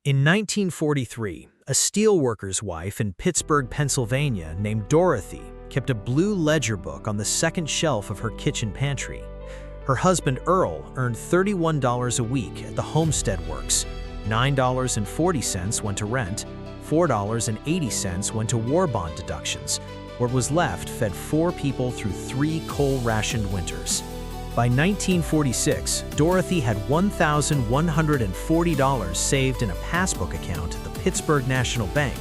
In 1943, a steelworker's wife in Pittsburgh, Pennsylvania, named Dorothy, kept a blue ledger book on the second shelf of her kitchen pantry. Her husband Earl earned $31 a week at the Homestead Works. $9.40 went to rent, $4.80 went to war bond deductions. What was left fed 4 people through 3 coal-rationed winters. By 1946, Dorothy had $1,140 saved in a passbook account at the Pittsburgh National Bank.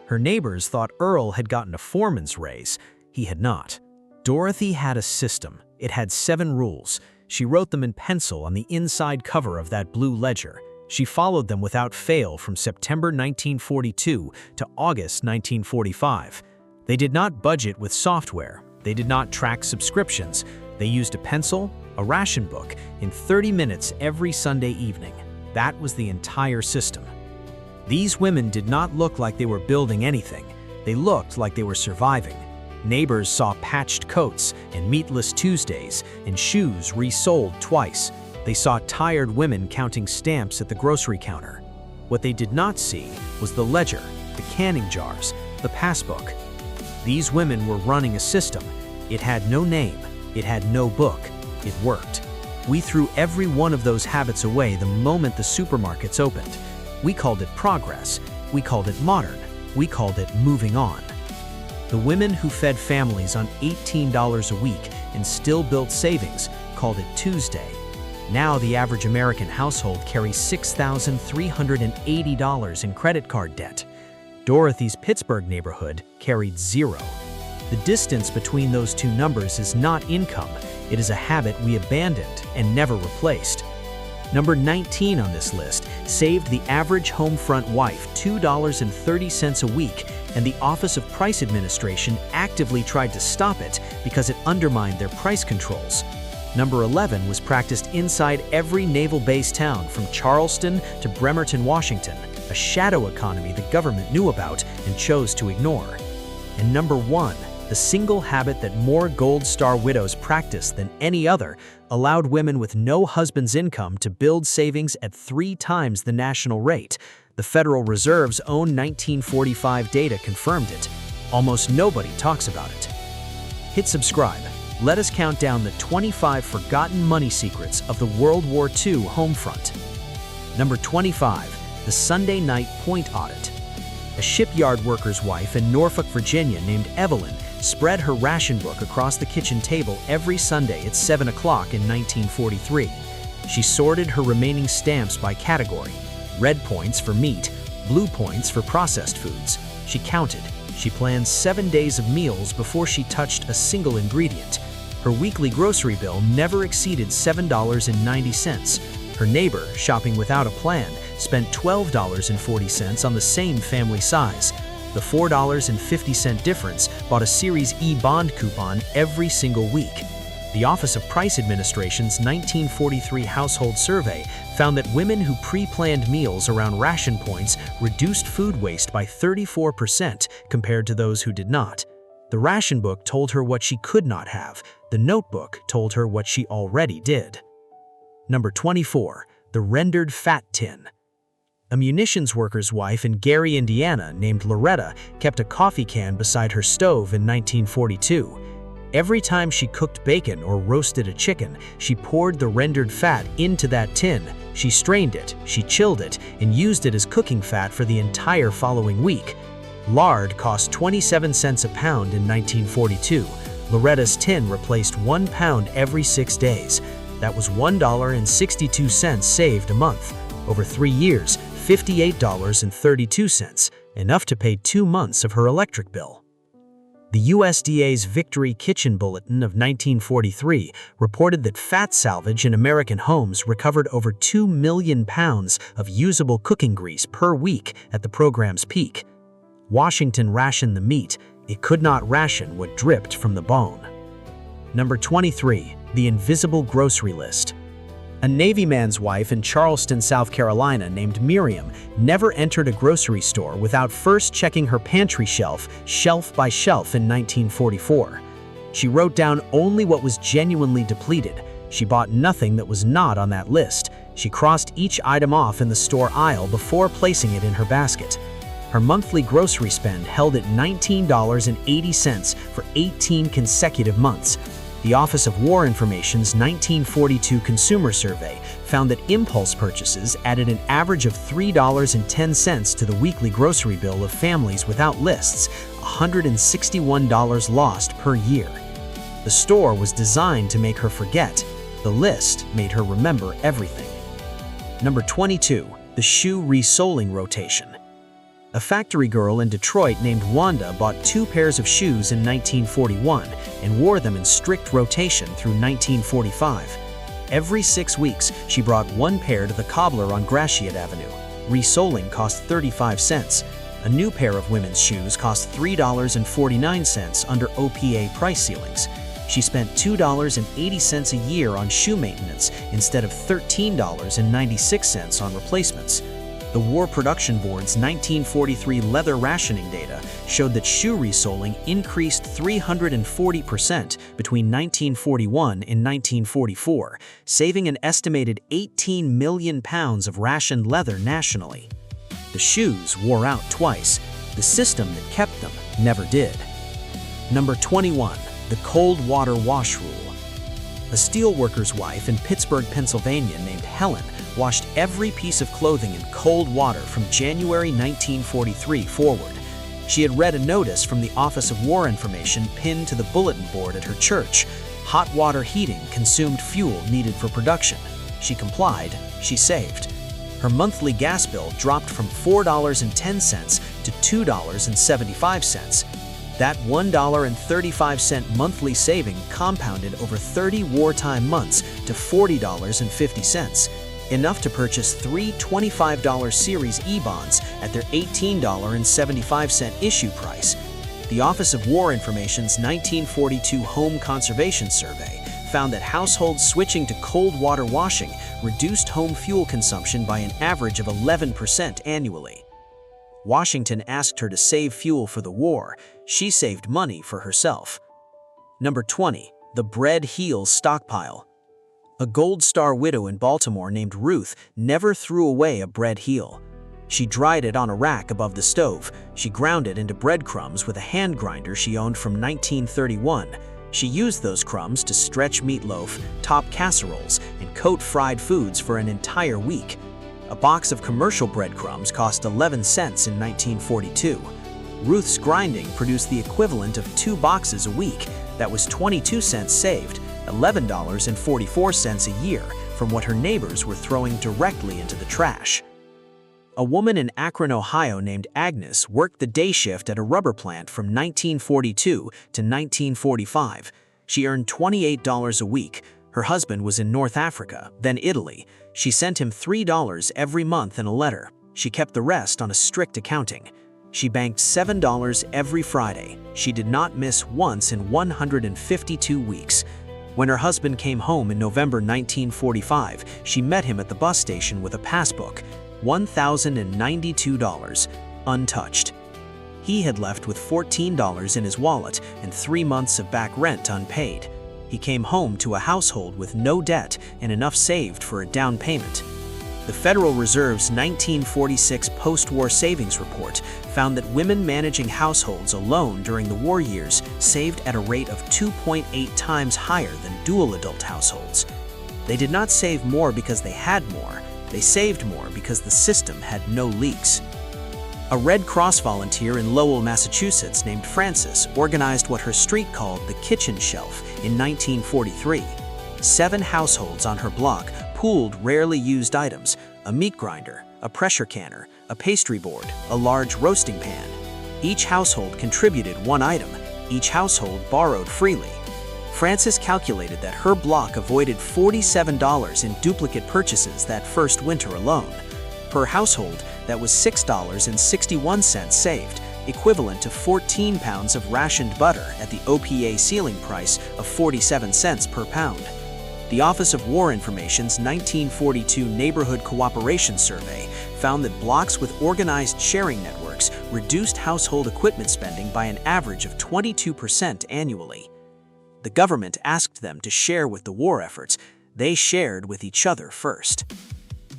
Her neighbors thought Earl had gotten a foreman's raise. He had not. Dorothy had a system. It had 7 rules. She wrote them in pencil on the inside cover of that blue ledger. She followed them without fail from September 1942 to August 1945. They did not budget with software. They did not track subscriptions. They used a pencil, a ration book, in 30 minutes every Sunday evening. That was the entire system. These women did not look like they were building anything. They looked like they were surviving. Neighbors saw patched coats and meatless Tuesdays and shoes resold twice. They saw tired women counting stamps at the grocery counter. What they did not see was the ledger, the canning jars, the passbook. These women were running a system. It had no name. It had no book. It worked. We threw every one of those habits away the moment the supermarkets opened. We called it progress. We called it modern. We called it moving on. The women who fed families on $18 a week and still built savings called it Tuesday. Now the average American household carries $6,380 in credit card debt. Dorothy's Pittsburgh neighborhood carried 0. The distance between those two numbers is not income. It is a habit we abandoned and never replaced. Number 19 on this list saved the average home front wife $2.30 a week, and the Office of Price Administration actively tried to stop it because it undermined their price controls. Number 11 was practiced inside every naval-based town from Charleston to Bremerton, Washington, a shadow economy the government knew about and chose to ignore. And number 1, the single habit that more Gold Star widows practiced than any other, allowed women with no husband's income to build savings at 3 times the national rate. The Federal Reserve's own 1945 data confirmed it. Almost nobody talks about it. Hit subscribe. Let us count down the 25 forgotten money secrets of the World War II home front. Number 25, the Sunday night point audit. A shipyard worker's wife in Norfolk, Virginia named Evelyn spread her ration book across the kitchen table every Sunday at 7 o'clock in 1943. She sorted her remaining stamps by category: red points for meat, blue points for processed foods. She counted. She planned 7 days of meals before she touched a single ingredient. Her weekly grocery bill never exceeded $7.90. Her neighbor, shopping without a plan, spent $12.40 on the same family size. The $4.50 difference bought a Series E bond coupon every single week. The Office of Price Administration's 1943 household survey found that women who pre-planned meals around ration points reduced food waste by 34% compared to those who did not. The ration book told her what she could not have. The notebook told her what she already did. Number 24, the rendered fat tin. A munitions worker's wife in Gary, Indiana, named Loretta, kept a coffee can beside her stove in 1942. Every time she cooked bacon or roasted a chicken, she poured the rendered fat into that tin. She strained it, she chilled it, and used it as cooking fat for the entire following week. Lard cost 27 cents a pound in 1942. Loretta's tin replaced 1 pound every 6 days. That was $1.62 saved a month. Over 3 years, $58.32, enough to pay 2 months of her electric bill. The USDA's Victory Kitchen Bulletin of 1943 reported that fat salvage in American homes recovered over 2 million pounds of usable cooking grease per week at the program's peak. Washington rationed the meat. It could not ration what dripped from the bone. Number 23, the invisible grocery list. A Navy man's wife in Charleston, South Carolina, named Miriam, never entered a grocery store without first checking her pantry shelf by shelf in 1944. She wrote down only what was genuinely depleted. She bought nothing that was not on that list. She crossed each item off in the store aisle before placing it in her basket. Her monthly grocery spend held at $19.80 for 18 consecutive months. The Office of War Information's 1942 Consumer Survey found that impulse purchases added an average of $3.10 to the weekly grocery bill of families without lists, $161 lost per year. The store was designed to make her forget. The list made her remember everything. Number 22. The shoe resoling rotation. A factory girl in Detroit named Wanda bought 2 pairs of shoes in 1941 and wore them in strict rotation through 1945. Every 6 weeks, she brought 1 pair to the cobbler on Gratiot Avenue. Resoling cost 35 cents. A new pair of women's shoes cost $3.49 under OPA price ceilings. She spent $2.80 a year on shoe maintenance instead of $13.96 on replacements. The War Production Board's 1943 leather rationing data showed that shoe resoling increased 340% between 1941 and 1944, saving an estimated 18 million pounds of rationed leather nationally. The shoes wore out twice. The system that kept them never did. Number 21. The cold water wash rule. A steelworker's wife in Pittsburgh, Pennsylvania named Helen washed every piece of clothing in cold water from January 1943 forward. She had read a notice from the Office of War Information pinned to the bulletin board at her church. Hot water heating consumed fuel needed for production. She complied. She saved. Her monthly gas bill dropped from $4.10 to $2.75. That $1.35 monthly saving compounded over 30 wartime months to $40.50, enough to purchase 3 $25 Series E bonds at their $18.75 issue price. The Office of War Information's 1942 Home Conservation Survey found that households switching to cold water washing reduced home fuel consumption by an average of 11% annually. Washington asked her to save fuel for the war. She saved money for herself. Number 20. The bread heels stockpile. A Gold Star widow in Baltimore named Ruth never threw away a bread heel. She dried it on a rack above the stove. She ground it into breadcrumbs with a hand grinder she owned from 1931. She used those crumbs to stretch meatloaf, top casseroles, and coat fried foods for an entire week. A box of commercial breadcrumbs cost 11 cents in 1942. Ruth's grinding produced the equivalent of 2 boxes a week. That was 22 cents saved, $11.44 a year from what her neighbors were throwing directly into the trash. A woman in Akron, Ohio named Agnes worked the day shift at a rubber plant from 1942 to 1945. She earned $28 a week. Her husband was in North Africa, then Italy. She sent him $3 every month in a letter. She kept the rest on a strict accounting. She banked $7 every Friday. She did not miss once in 152 weeks. When her husband came home in November 1945, she met him at the bus station with a passbook, $1,092, untouched. He had left with $14 in his wallet and 3 months of back rent unpaid. He came home to a household with no debt and enough saved for a down payment. The Federal Reserve's 1946 post-war savings report found that women managing households alone during the war years saved at a rate of 2.8 times higher than dual adult households. They did not save more because they had more. They saved more because the system had no leaks. A Red Cross volunteer in Lowell, Massachusetts named Frances organized what her street called the kitchen shelf in 1943. 7 households on her block pooled rarely used items: a meat grinder, a pressure canner, a pastry board, a large roasting pan. Each household contributed 1 item. Each household borrowed freely. Frances calculated that her block avoided $47 in duplicate purchases that first winter alone. Per household, that was $6.61 saved, equivalent to 14 pounds of rationed butter at the OPA ceiling price of 47 cents per pound. The Office of War Information's 1942 Neighborhood Cooperation Survey found that blocks with organized sharing networks reduced household equipment spending by an average of 22% annually. The government asked them to share with the war efforts. they shared with each other first.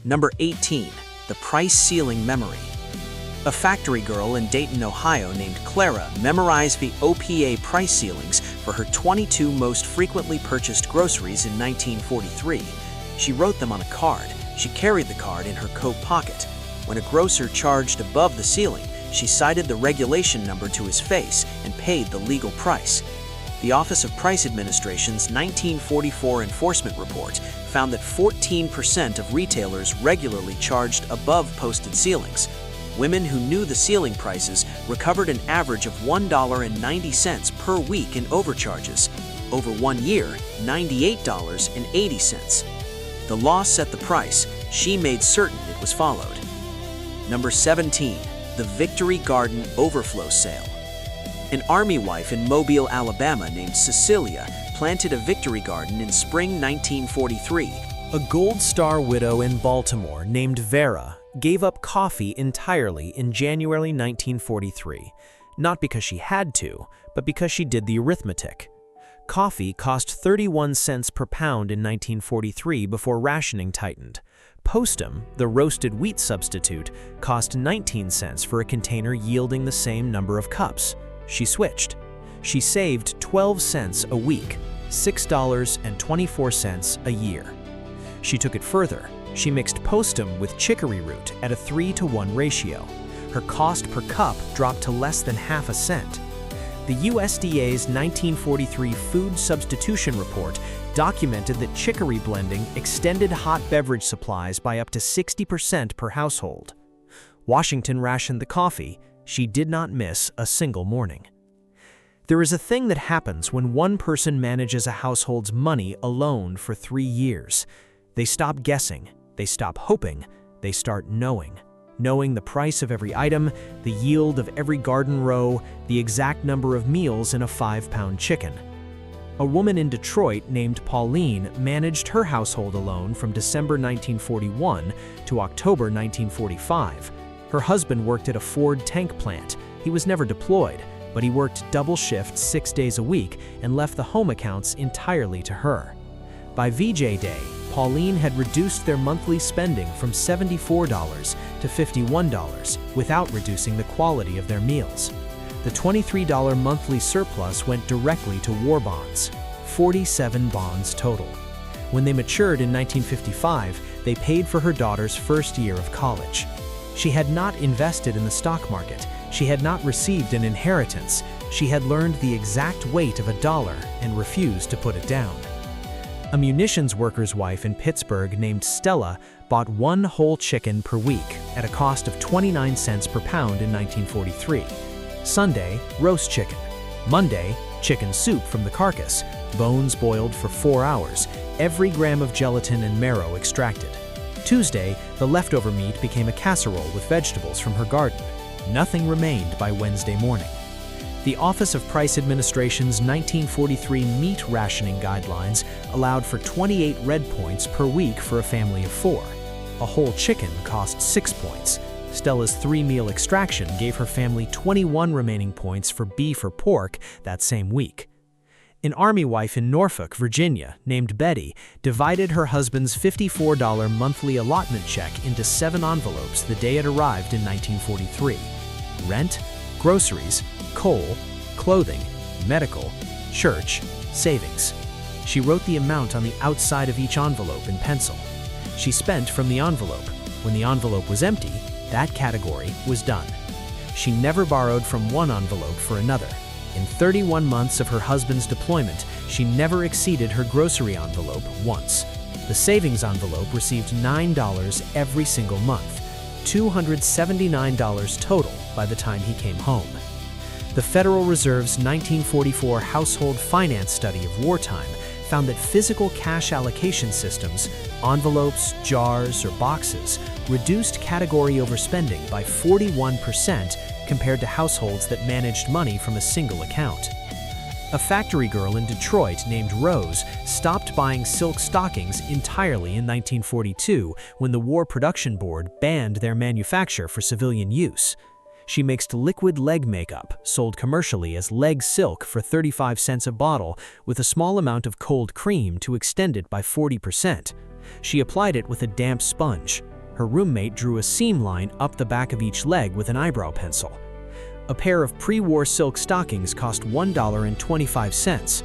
Number 18. The price ceiling memory. A factory girl in Dayton, Ohio named Clara memorized the OPA price ceilings for her 22 most frequently purchased groceries in 1943. She wrote them on a card. She carried the card in her coat pocket. When a grocer charged above the ceiling, she cited the regulation number to his face and paid the legal price. The Office of Price Administration's 1944 enforcement report found that 14% of retailers regularly charged above posted ceilings. Women who knew the ceiling prices recovered an average of $1.90 per week in overcharges. Over 1 year, $98.80. The law set the price. She made certain it was followed. Number 17. The Victory Garden Overflow Sale. An army wife in Mobile, Alabama named Cecilia planted a Victory Garden in spring 1943. A Gold Star widow in Baltimore named Vera gave up coffee entirely in January 1943, not because she had to, but because she did the arithmetic. Coffee cost 31 cents per pound in 1943 before rationing tightened. Postum, the roasted wheat substitute, cost 19 cents for a container yielding the same number of cups. She switched. She saved 12 cents a week, $6.24 a year. She took it further. She mixed postum with chicory root at a 3-to-1 ratio. Her cost per cup dropped to less than half a cent. The USDA's 1943 Food Substitution Report documented that chicory blending extended hot beverage supplies by up to 60% per household. Washington rationed the coffee. She did not miss a single morning. There is a thing that happens when one person manages a household's money alone for 3 years. They stop guessing. They stop hoping. They start knowing. Knowing the price of every item, the yield of every garden row, the exact number of meals in a 5-pound chicken. A woman in Detroit named Pauline managed her household alone from December 1941 to October 1945. Her husband worked at a Ford tank plant. He was never deployed, but he worked double shifts 6 days a week and left the home accounts entirely to her. By VJ Day, Pauline had reduced their monthly spending from $74 to $51 without reducing the quality of their meals. The $23 monthly surplus went directly to war bonds, 47 bonds total. When they matured in 1955, they paid for her daughter's first year of college. She had not invested in the stock market. She had not received an inheritance. She had learned the exact weight of a dollar and refused to put it down. A munitions worker's wife in Pittsburgh named Stella bought 1 whole chicken per week at a cost of 29 cents per pound in 1943. Sunday, roast chicken. Monday, chicken soup from the carcass, bones boiled for 4 hours, every gram of gelatin and marrow extracted. Tuesday, the leftover meat became a casserole with vegetables from her garden. Nothing remained by Wednesday morning. The Office of Price Administration's 1943 meat rationing guidelines allowed for 28 red points per week for a family of 4. A whole chicken cost 6 points. Stella's 3-meal extraction gave her family 21 remaining points for beef or pork that same week. An army wife in Norfolk, Virginia, named Betty, divided her husband's $54 monthly allotment check into 7 envelopes the day it arrived in 1943. Rent, groceries, coal, clothing, medical, church, savings. She wrote the amount on the outside of each envelope in pencil. She spent from the envelope. When the envelope was empty, that category was done. She never borrowed from one envelope for another. In 31 months of her husband's deployment, she never exceeded her grocery envelope once. The savings envelope received $9 every single month, $279 total by the time he came home. The Federal Reserve's 1944 Household Finance Study of Wartime found that physical cash allocation systems, envelopes, jars, or boxes, reduced category overspending by 41% compared to households that managed money from a single account. A factory girl in Detroit named Rose stopped buying silk stockings entirely in 1942 when the War Production Board banned their manufacture for civilian use. She mixed liquid leg makeup, sold commercially as leg silk for 35 cents a bottle, with a small amount of cold cream to extend it by 40%. She applied it with a damp sponge. Her roommate drew a seam line up the back of each leg with an eyebrow pencil. A pair of pre-war silk stockings cost $1.25.